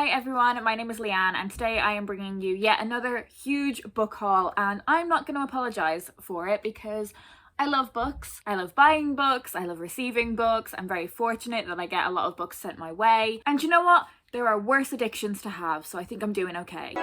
Hi everyone, my name is Leanne and today I am bringing you yet another huge book haul, and I'm not going to apologise for it because I love books. I love buying books, I love receiving books. I'm very fortunate that I get a lot of books sent my way, and you know what? There are worse addictions to have, so I think I'm doing okay.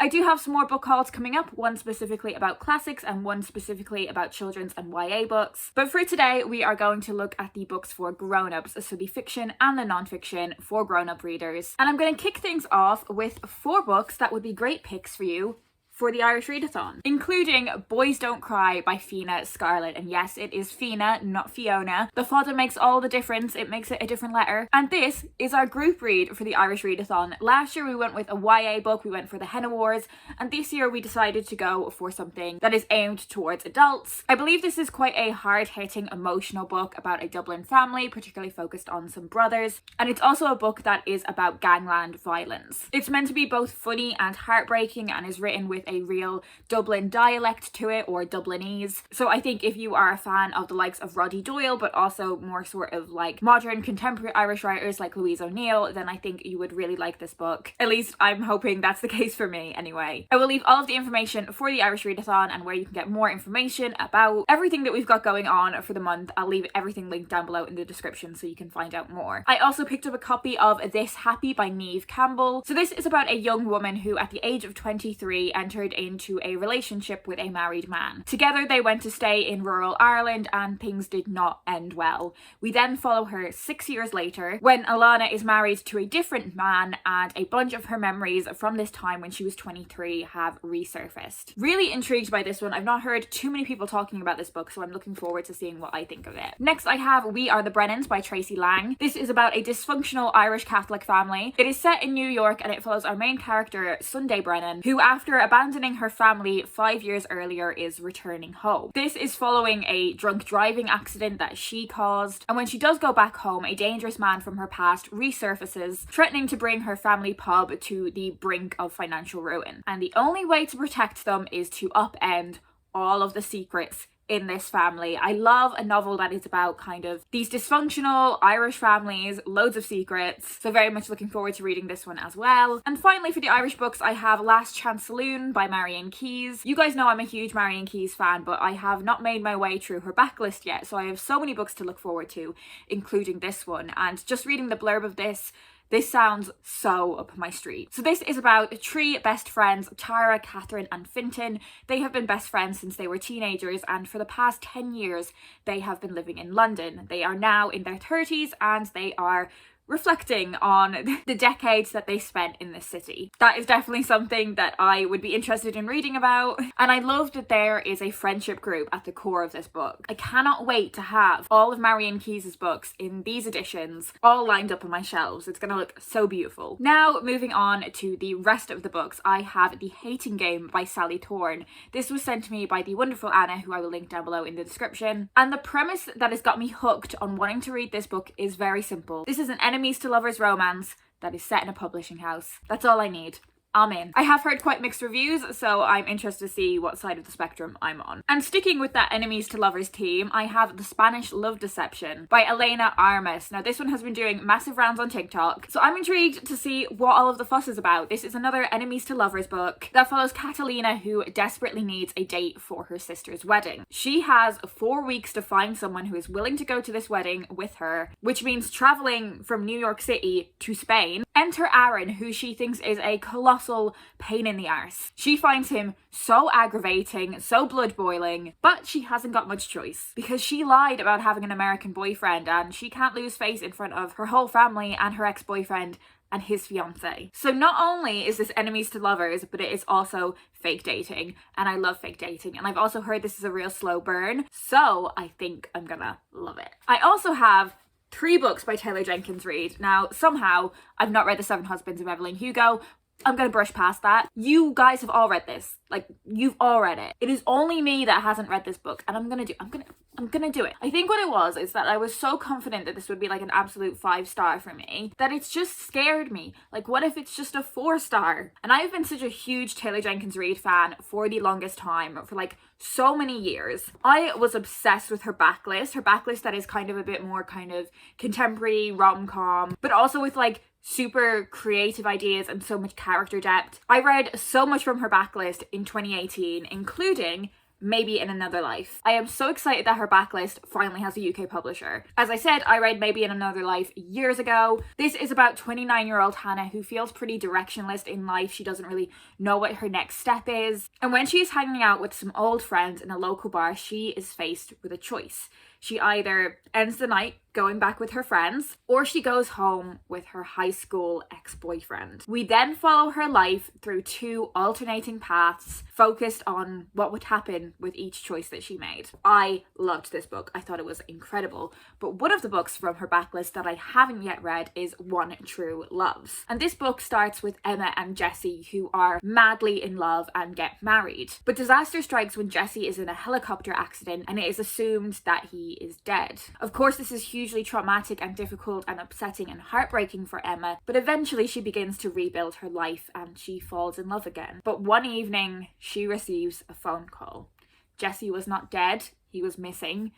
I do have some more book hauls coming up, one specifically about classics and one specifically about children's and YA books. But for today, we are going to look at the books for grown-ups, so the fiction and the non-fiction for grown-up readers. And I'm going to kick things off with 4 books that would be great picks for you for the Irish Readathon, including Boys Don't Cry by Fiona Scarlett. And yes, it is Fiona, not Fiona. The fodder makes all the difference, it makes it a different letter. And this is our group read for the Irish Readathon. Last year we went with a YA book, we went for the Hen Awards, and this year we decided to go for something that is aimed towards adults. I believe this is quite a hard-hitting, emotional book about a Dublin family, particularly focused on some brothers, and it's also a book that is about gangland violence. It's meant to be both funny and heartbreaking and is written with a real Dublin dialect to it, or Dublinese. So I think if you are a fan of the likes of Roddy Doyle, but also more sort of like modern contemporary Irish writers like Louise O'Neill, then I think you would really like this book. At least I'm hoping that's the case for me anyway. I will leave all of the information for the Irish Readathon and where you can get more information about everything that we've got going on for the month. I'll leave everything linked down below in the description so you can find out more. I also picked up a copy of This Happy by Niamh Campbell. So this is about a young woman who at the age of 23 entered into a relationship with a married man. Together they went to stay in rural Ireland and things did not end well. We then follow her 6 years later when Alana is married to a different man and a bunch of her memories from this time when she was 23 have resurfaced. Really intrigued by this one. I've not heard too many people talking about this book, so I'm looking forward to seeing what I think of it. Next I have We Are the Brennans by Tracy Lang. This is about a dysfunctional Irish Catholic family. It is set in New York and it follows our main character Sunday Brennan, who after abandoning her family 5 years earlier is returning home. This is following a drunk driving accident that she caused, and when she does go back home, a dangerous man from her past resurfaces, threatening to bring her family pub to the brink of financial ruin. And the only way to protect them is to upend all of the secrets in this family. I love a novel that is about kind of these dysfunctional Irish families, loads of secrets, so very much looking forward to reading this one as well. And finally for the Irish books, I have Last Chance Saloon by Marian Keyes. You guys know I'm a huge Marian Keyes fan, but I have not made my way through her backlist yet, so I have so many books to look forward to, including this one. And just reading the blurb of this sounds so up my street. So this is about 3 best friends, Tara, Catherine and Fintan. They have been best friends since they were teenagers, and for the past 10 years they have been living in London. They are now in their 30s and they are reflecting on the decades that they spent in this city. That is definitely something that I would be interested in reading about, and I love that there is a friendship group at the core of this book. I cannot wait to have all of Marian Keyes' books in these editions all lined up on my shelves. It's gonna look so beautiful. Now moving on to the rest of the books, I have The Hating Game by Sally Thorne. This was sent to me by the wonderful Anna, who I will link down below in the description, and the premise that has got me hooked on wanting to read this book is very simple. This is an enemies to lovers romance that is set in a publishing house. That's all I need. I'm in. I have heard quite mixed reviews, so I'm interested to see what side of the spectrum I'm on. And sticking with that enemies to lovers theme, I have The Spanish Love Deception by Elena Armas. Now this one has been doing massive rounds on TikTok, so I'm intrigued to see what all of the fuss is about. This is another enemies to lovers book that follows Catalina, who desperately needs a date for her sister's wedding. She has 4 weeks to find someone who is willing to go to this wedding with her, which means traveling from New York City to Spain. Enter Aaron, who she thinks is a colossal pain in the arse. She finds him so aggravating, so blood boiling, but she hasn't got much choice because she lied about having an American boyfriend and she can't lose face in front of her whole family and her ex-boyfriend and his fiance. So not only is this enemies to lovers, but it is also fake dating, and I love fake dating, and I've also heard this is a real slow burn, so I think I'm gonna love it. I also have 3 books by Taylor Jenkins Reid. Now, somehow, I've not read The 7 Husbands of Evelyn Hugo. I'm gonna brush past that. You guys have all read this. Like, you've all read it. It is only me that hasn't read this book, and I'm gonna do it. I think what it was is that I was so confident that this would be like an absolute 5-star for me that it's just scared me. Like, what if it's just a 4-star? And I've been such a huge Taylor Jenkins Reid fan for the longest time, for like so many years. I was obsessed with her backlist that is kind of a bit more kind of contemporary rom-com, but also with like super creative ideas and so much character depth. I read so much from her backlist in 2018, including Maybe in Another Life. I am so excited that her backlist finally has a UK publisher. As I said, I read Maybe in Another Life years ago. This is about 29-year-old Hannah who feels pretty directionless in life. She doesn't really know what her next step is. And when she's hanging out with some old friends in a local bar, she is faced with a choice. She either ends the night going back with her friends, or she goes home with her high school ex-boyfriend. We then follow her life through 2 alternating paths focused on what would happen with each choice that she made. I loved this book. I thought it was incredible. But one of the books from her backlist that I haven't yet read is One True Loves. And this book starts with Emma and Jesse, who are madly in love and get married. But disaster strikes when Jesse is in a helicopter accident and it is assumed that he is dead. Of course, this is hugely traumatic and difficult and upsetting and heartbreaking for Emma, but eventually she begins to rebuild her life and she falls in love again. But one evening, she receives a phone call. Jesse was not dead, he was missing,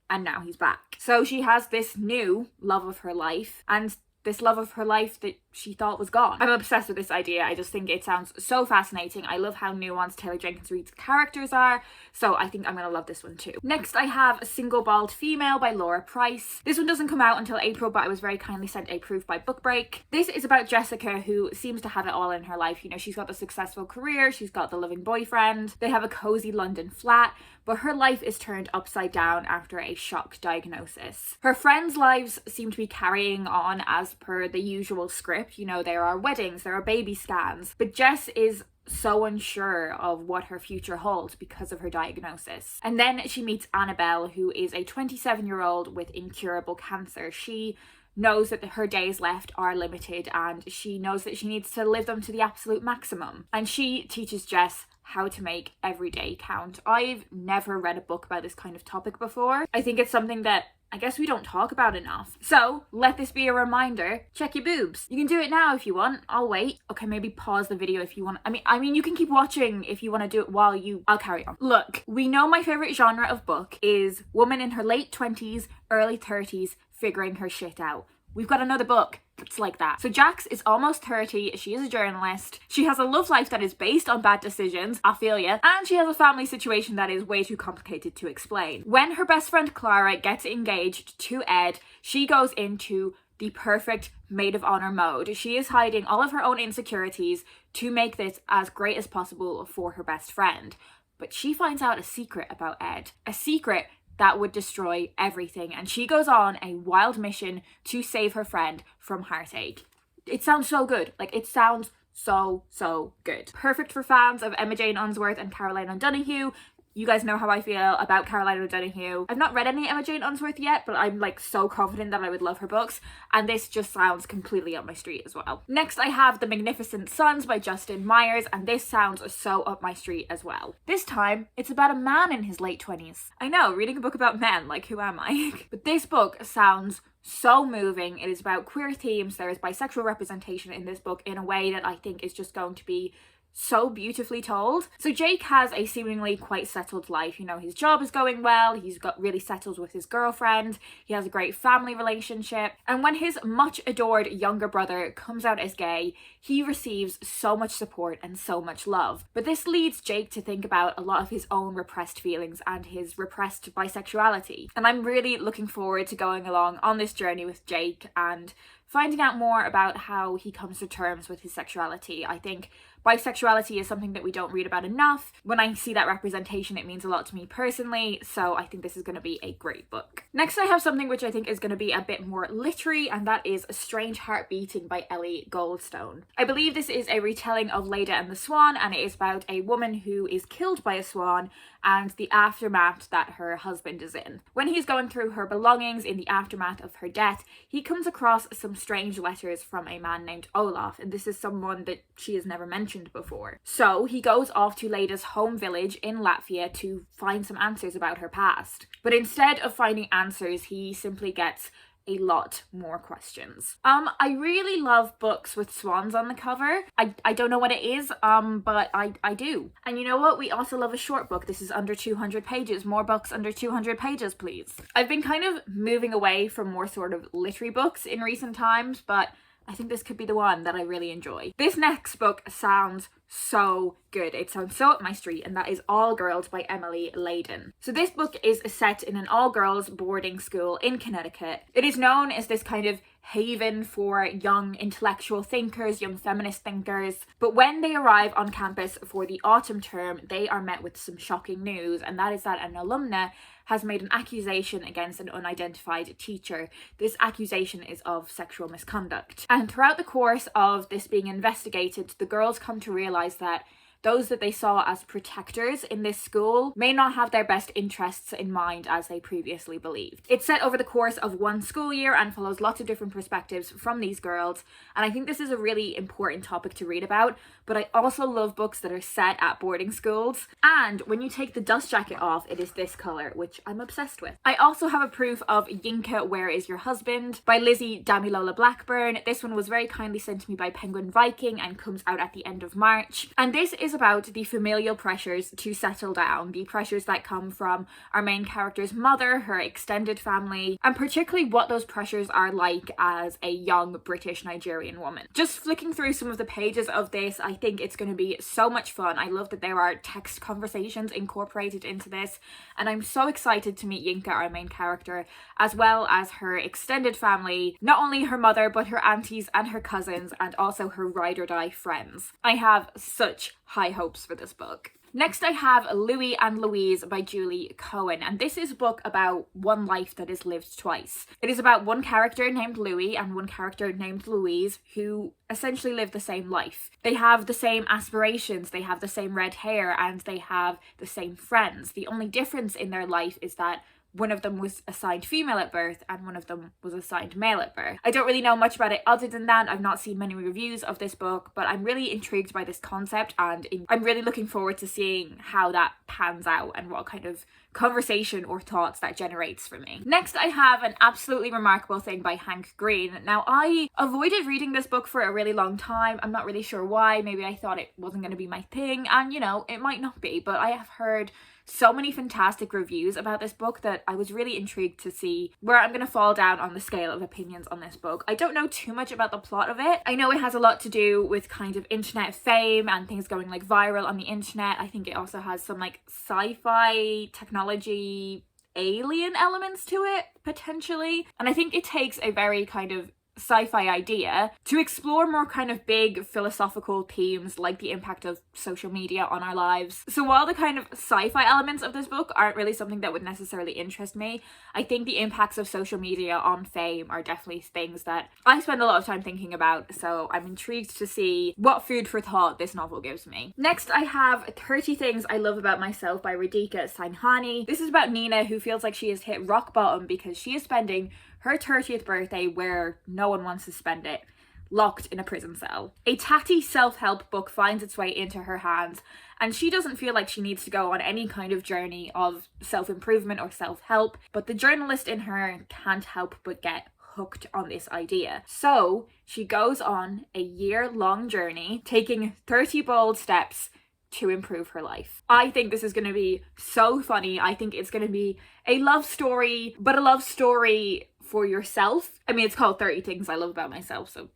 and now he's back. So she has this new love of her life, and this love of her life that she thought was gone. I'm obsessed with this idea. I just think it sounds so fascinating. I love how nuanced Taylor Jenkins Reid's characters are, so I think I'm gonna love this one too. Next, I have A Single Bald Female by Laura Price. This one doesn't come out until April, but I was very kindly sent a proof by Book Break. This is about Jessica, who seems to have it all in her life. You know, she's got the successful career, she's got the loving boyfriend, they have a cozy London flat, but her life is turned upside down after a shock diagnosis. Her friends' lives seem to be carrying on as per the usual script. You know, there are weddings, there are baby scans, but Jess is so unsure of what her future holds because of her diagnosis. And then she meets Annabelle, who is a 27-year-old with incurable cancer. She knows that her days left are limited and she knows that she needs to live them to the absolute maximum. And she teaches Jess how to make every day count. I've never read a book about this kind of topic before. I think it's something that I guess we don't talk about enough. So let this be a reminder, check your boobs. You can do it now if you want, I'll wait. Okay, maybe pause the video if you want. I mean, you can keep watching if you want to do it while I'll carry on. Look, we know my favorite genre of book is woman in her late 20s, early 30s, figuring her shit out. We've got another book that's like that. So Jax is almost 30, she is a journalist, she has a love life that is based on bad decisions, I feel ya, and she has a family situation that is way too complicated to explain. When her best friend Clara gets engaged to Ed, she goes into the perfect maid of honor mode. She is hiding all of her own insecurities to make this as great as possible for her best friend. But she finds out a secret about Ed, a secret that would destroy everything, and she goes on a wild mission to save her friend from heartache. It sounds so good. Like, it sounds so good. Perfect for fans of Emma Jane Unsworth and Caroline O'Donoghue. You guys know how I feel about Caroline O'Donoghue. I've not read any Emma Jane Unsworth yet, but I'm like so confident that I would love her books, and this just sounds completely up my street as well. Next, I have The Magnificent Sons by Justin Myers, and this sounds so up my street as well. This time, it's about a man in his late 20s. I know, reading a book about men, like who am I? But this book sounds so moving. It is about queer themes. There is bisexual representation in this book in a way that I think is just going to be so beautifully told. So Jake has a seemingly quite settled life. You know, his job is going well, he's got really settled with his girlfriend, he has a great family relationship, and when his much adored younger brother comes out as gay, he receives so much support and so much love. But this leads Jake to think about a lot of his own repressed feelings and his repressed bisexuality. And I'm really looking forward to going along on this journey with Jake and finding out more about how he comes to terms with his sexuality. I think bisexuality is something that we don't read about enough. When I see that representation, it means a lot to me personally, so I think this is going to be a great book. Next, I have something which I think is going to be a bit more literary, and that is A Strange Heart Beating by Ellie Goldstone. I believe this is a retelling of Leda and the Swan, and it is about a woman who is killed by a swan, and the aftermath that her husband is in. When he's going through her belongings in the aftermath of her death, he comes across some strange letters from a man named Olaf, and this is someone that she has never mentioned before. So he goes off to Leda's home village in Latvia to find some answers about her past. But instead of finding answers, he simply gets a lot more questions. I really love books with swans on the cover. I don't know what it is, but I do. And you know what? We also love a short book. This is under 200 pages. More books under 200 pages, please. I've been kind of moving away from more sort of literary books in recent times, but I think this could be the one that I really enjoy. This next book sounds so good. It sounds so up my street, and that is All Girls by Emily Layden. So this book is set in an all-girls boarding school in Connecticut. It is known as this kind of haven for young intellectual thinkers, young feminist thinkers. But when they arrive on campus for the autumn term, they are met with some shocking news, and that is that an alumna has made an accusation against an unidentified teacher. This accusation is of sexual misconduct. And throughout the course of this being investigated, the girls come to realize that those that they saw as protectors in this school may not have their best interests in mind as they previously believed. It's set over the course of one school year and follows lots of different perspectives from these girls, and I think this is a really important topic to read about, but I also love books that are set at boarding schools, and when you take the dust jacket off, it is this colour, which I'm obsessed with. I also have a proof of Yinka, Where Is Your Husband? By Lizzie Damilola Blackburn. This one was very kindly sent to me by Penguin Viking and comes out at the end of March, and this is about the familial pressures to settle down, the pressures that come from our main character's mother, her extended family, and particularly what those pressures are like as a young British Nigerian woman. Just flicking through some of the pages of this, I think it's going to be so much fun. I love that there are text conversations incorporated into this, and I'm so excited to meet Yinka, our main character, as well as her extended family, not only her mother, but her aunties and her cousins, and also her ride or die friends. I have such high hopes for this book. Next I have Louis and Louise by Julie Cohen, and this is a book about one life that is lived twice. It is about one character named Louis and one character named Louise who essentially live the same life. They have the same aspirations, they have the same red hair, and they have the same friends. The only difference in their life is that one of them was assigned female at birth and one of them was assigned male at birth. I don't really know much about it other than that. I've not seen many reviews of this book, but I'm really intrigued by this concept, and I'm really looking forward to seeing how that pans out and what kind of conversation or thoughts that generates for me. Next I have An Absolutely Remarkable Thing by Hank Green. Now I avoided reading this book for a really long time. I'm not really sure why. Maybe I thought it wasn't going to be my thing, and you know, it might not be, but I have heard so many fantastic reviews about this book that I was really intrigued to see where I'm going to fall down on the scale of opinions on this book. I don't know too much about the plot of it. I know it has a lot to do with kind of internet fame and things going like viral on the internet. I think it also has some like sci-fi technology alien elements to it potentially, and I think it takes a very kind of sci-fi idea to explore more kind of big philosophical themes like the impact of social media on our lives. So while the kind of sci-fi elements of this book aren't really something that would necessarily interest me, I think the impacts of social media on fame are definitely things that I spend a lot of time thinking about, so I'm intrigued to see what food for thought this novel gives me. Next I have 30 Things I Love About Myself by Radhika Sainhani. This is about Nina, who feels like she has hit rock bottom because she is spending her 30th birthday where no one wants to spend it, locked in a prison cell. A tatty self-help book finds its way into her hands, and she doesn't feel like she needs to go on any kind of journey of self-improvement or self-help, but the journalist in her can't help but get hooked on this idea. So she goes on a year-long journey, taking 30 bold steps to improve her life. I think this is going to be so funny. I think it's going to be a love story, but a love story for yourself. I mean, it's called 30 Things I Love About Myself, so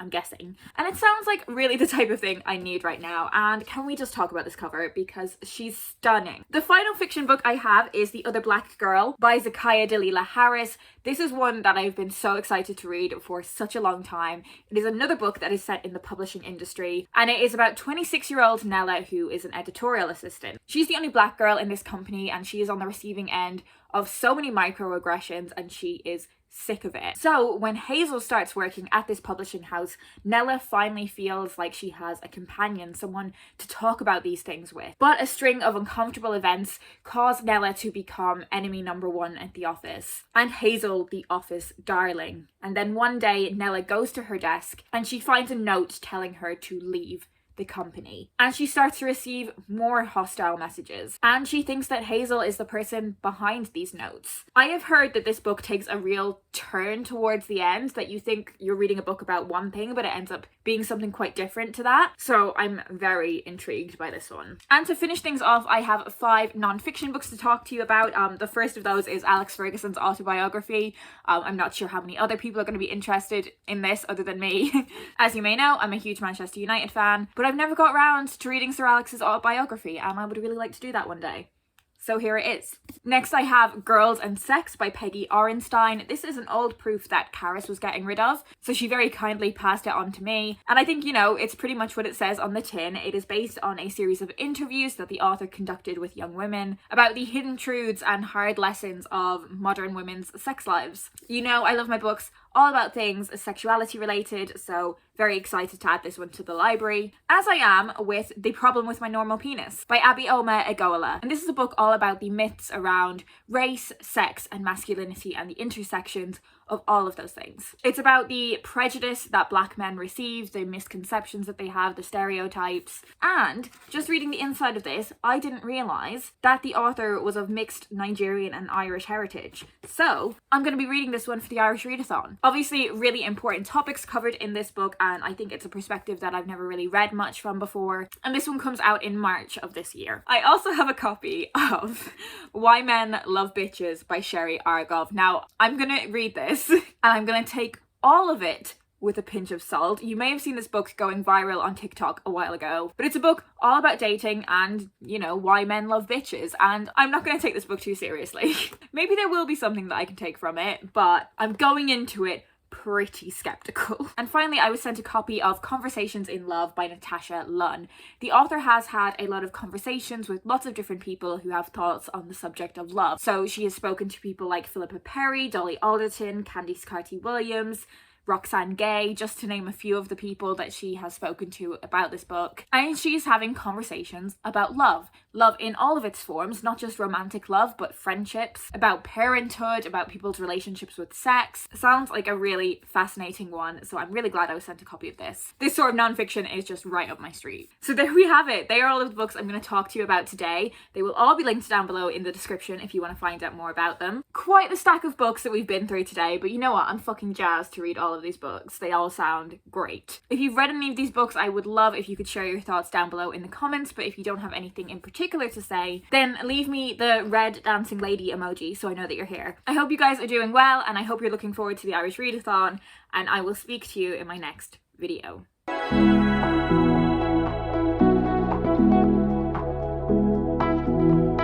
I'm guessing. And it sounds like really the type of thing I need right now. And can we just talk about this cover, because she's stunning. The final fiction book I have is The Other Black Girl by Zakiya Dalila Harris. This is one that I've been so excited to read for such a long time. It is another book that is set in the publishing industry, and it is about 26-year-old Nella, who is an editorial assistant. She's the only black girl in this company, and she is on the receiving end of so many microaggressions, and she is sick of it. So when Hazel starts working at this publishing house, Nella finally feels like she has a companion, someone to talk about these things with. But a string of uncomfortable events cause Nella to become enemy number one at the office, and Hazel the office darling. And then one day Nella goes to her desk and she finds a note telling her to leave the company, and she starts to receive more hostile messages, and she thinks that Hazel is the person behind these notes. I have heard that this book takes a real turn towards the end, that you think you're reading a book about one thing but it ends up being something quite different to that, so I'm very intrigued by this one. And to finish things off, I have 5 non-fiction books to talk to you about. The first of those is Alex Ferguson's autobiography. I'm not sure how many other people are going to be interested in this other than me. As you may know, I'm a huge Manchester United fan, but I've never got around to reading Sir Alex's autobiography, and I would really like to do that one day. So here it is. Next I have Girls and Sex by Peggy Orenstein. This is an old proof that Caris was getting rid of, so she very kindly passed it on to me. And I think, you know, it's pretty much what it says on the tin. It is based on a series of interviews that the author conducted with young women about the hidden truths and hard lessons of modern women's sex lives. You know, I love my books all about things sexuality related, so very excited to add this one to the library, as I am with The Problem with My Normal Penis by Abioma Egola. And this is a book all about the myths around race, sex, and masculinity, and the intersections of all of those things. It's about the prejudice that black men receive, the misconceptions that they have, the stereotypes. And just reading the inside of this, I didn't realise that the author was of mixed Nigerian and Irish heritage. So I'm going to be reading this one for the Irish Readathon. Obviously, really important topics covered in this book, and I think it's a perspective that I've never really read much from before. And this one comes out in March of this year. I also have a copy of Why Men Love Bitches by Sherry Argov. Now, I'm going to read this and I'm going to take all of it with a pinch of salt. You may have seen this book going viral on TikTok a while ago, but it's a book all about dating and, you know, why men love bitches, and I'm not going to take this book too seriously. Maybe there will be something that I can take from it, but I'm going into it pretty skeptical. And finally, I was sent a copy of Conversations in Love by Natasha Lunn. The author has had a lot of conversations with lots of different people who have thoughts on the subject of love. So she has spoken to people like Philippa Perry, Dolly Alderton, Candice Carty-Williams, Roxane Gay, just to name a few of the people that she has spoken to about this book. And she's having conversations about love. Love in all of its forms, not just romantic love, but friendships, about parenthood, about people's relationships with sex. Sounds like a really fascinating one, so I'm really glad I was sent a copy of this. This sort of non-fiction is just right up my street. So there we have it. They are all of the books I'm going to talk to you about today. They will all be linked down below in the description if you want to find out more about them. Quite the stack of books that we've been through today, but you know what? I'm fucking jazzed to read all of these books. They all sound great. If you've read any of these books, I would love if you could share your thoughts down below in the comments, but if you don't have anything in particular to say, then leave me the red dancing lady emoji so I know that you're here. I hope you guys are doing well, and I hope you're looking forward to the Irish Readathon, and I will speak to you in my next video.